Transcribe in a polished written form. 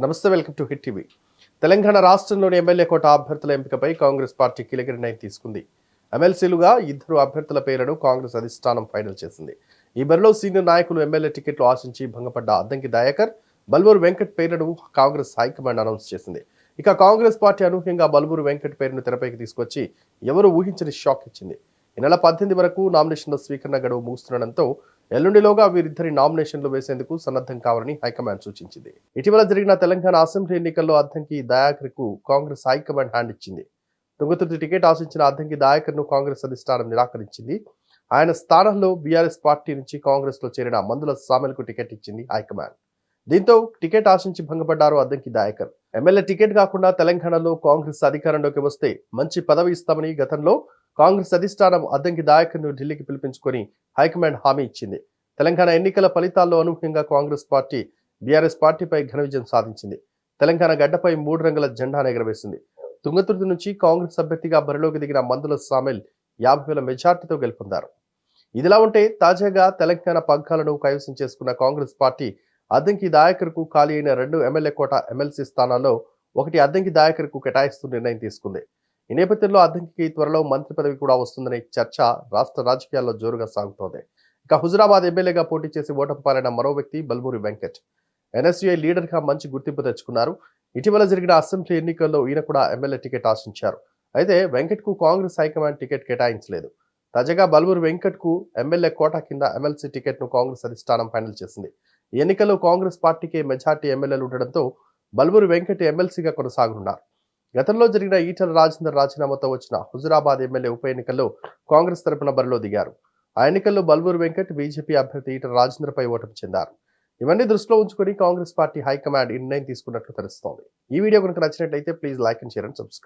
నమస్తే, welcome to hit TV. Telangana రాష్ట్రంలోని MLA కోట అభ్యర్థుల ఎంపికపై కాంగ్రెస్ పార్టీ కీలక నిర్ణయం తీసుకుంది. ఎమ్మెల్సీలుగా 2 అభ్యర్థుల పేర్లను కాంగ్రెస్ అధిష్టానం ఫైనల్ చేసింది. ఈ బరిలో సీనియర్ నాయకులు ఎమ్మెల్యే టికెట్లు ఆశించి భంగపడ్డ అద్దంకి దయాకర్, బల్మూరు వెంకట్ పేర్లను కాంగ్రెస్ హైకమాండ్ అనౌన్స్ చేసింది. ఇక కాంగ్రెస్ పార్టీ అనూహ్యంగా బల్మూరు వెంకట్ పేరును తెరపైకి తీసుకొచ్చి ఎవరు ఊహించని షాక్ ఇచ్చింది. ఈ నెల 18 వరకు నామినేషన్ల స్వీకరణ గడువు ముగుస్తుండటంతో ఎల్లుండిలోగా వీరిద్దరి నామినేషన్లు వేసేందుకు సన్నద్ధం కావాలని హైకమాండ్ సూచించింది. ఇటీవల జరిగిన తెలంగాణ అసెంబ్లీ ఎన్నికల్లో అద్దంకి దయాకర్ కు కాంగ్రెస్ హైకమాండ్ హ్యాండ్ ఇచ్చింది. తుంగతుర్తి టికెట్ ఆశించిన అద్దంకి దయాకర్ ను కాంగ్రెస్ అధిష్టానం నిరాకరించింది. ఆయన స్థానంలో బీఆర్ఎస్ పార్టీ నుంచి కాంగ్రెస్ లో చేరిన మందుల సామెల్కు టికెట్ ఇచ్చింది హైకమాండ్. దీంతో టికెట్ ఆశించి భంగపడ్డారు అద్దంకి దయాకర్. ఎమ్మెల్యే టికెట్ కాకుండా తెలంగాణలో కాంగ్రెస్ అధికారంలోకి వస్తే మంచి పదవి ఇస్తామని గతంలో కాంగ్రెస్ అధిష్టానం అద్దంకి దయాకర్ ను ఢిల్లీకి పిలిపించుకొని హైకమాండ్ హామీ ఇచ్చింది. తెలంగాణ ఎన్నికల ఫలితాల్లో అనూహ్యంగా కాంగ్రెస్ పార్టీ బీఆర్ఎస్ పార్టీపై ఘన విజయం సాధించింది. తెలంగాణ గడ్డపై 3 రంగుల జెండాను ఎగరవేసింది. తుంగతుర్తి నుంచి కాంగ్రెస్ అభ్యర్థిగా బరిలోకి దిగిన మందుల సామెల్ 50,000 మెజార్టీతో గెలుపొందారు. ఇదిలా ఉంటే తాజాగా తెలంగాణ పగ్గాలను కైవసం చేసుకున్న కాంగ్రెస్ పార్టీ అద్దంకి దయాకర్ కు ఖాళీ అయిన 2 ఎమ్మెల్యే కోట ఎమ్మెల్సీ స్థానాల్లో ఒకటి అద్దంకి దయాకర్ కు కేటాయిస్తూ నిర్ణయం తీసుకుంది. ఈ నేపథ్యంలో అద్దంకి త్వరలో మంత్రి పదవి కూడా వస్తుందనే చర్చ రాష్ట్ర రాజకీయాల్లో జోరుగా సాగుతోంది. ఇక హుజురాబాద్ ఎమ్మెల్యేగా పోటీ చేసి ఓటమి పాలైన మరో వ్యక్తి బల్మూరి వెంకట్ ఎన్ఎస్యుఐ లీడర్ గా మంచి గుర్తింపు తెచ్చుకున్నారు. ఇటీవల జరిగిన అసెంబ్లీ ఎన్నికల్లో ఈయన కూడా ఎమ్మెల్యే టికెట్ ఆశించారు. అయితే వెంకట్ కు కాంగ్రెస్ హైకమాండ్ టికెట్ కేటాయించలేదు. తాజాగా బల్మూరి వెంకట్ కు ఎమ్మెల్యే కోటా కింద ఎమ్మెల్సీ టికెట్ ను కాంగ్రెస్ అధిష్టానం ఫైనల్ చేసింది. ఈ ఎన్నికల్లో కాంగ్రెస్ పార్టీకి మెజార్టీ ఎమ్మెల్యేలు ఉండడంతో బల్మూరి వెంకట్ ఎమ్మెల్సీగా కొనసాగనున్నారు. గతంలో జరిగిన ఈటల రాజేందర్ రాజీనామాతో వచ్చిన హుజురాబాద్ ఎమ్మెల్యే ఉప ఎన్నికల్లో కాంగ్రెస్ తరపున బరిలో దిగారు. ఆ ఎన్నికల్లో బల్మూరి వెంకట్ బీజేపీ అభ్యర్థి ఈటల రాజేందర్ పై ఓటమి చెందారు. ఇవన్నీ దృష్టిలో ఉంచుకొని కాంగ్రెస్ పార్టీ హైకమాండ్ ఈ నిర్ణయం తీసుకున్నట్లు తెలుస్తోంది. ఈ వీడియో కనుక నచ్చినట్లయితే please like and share and subscribe.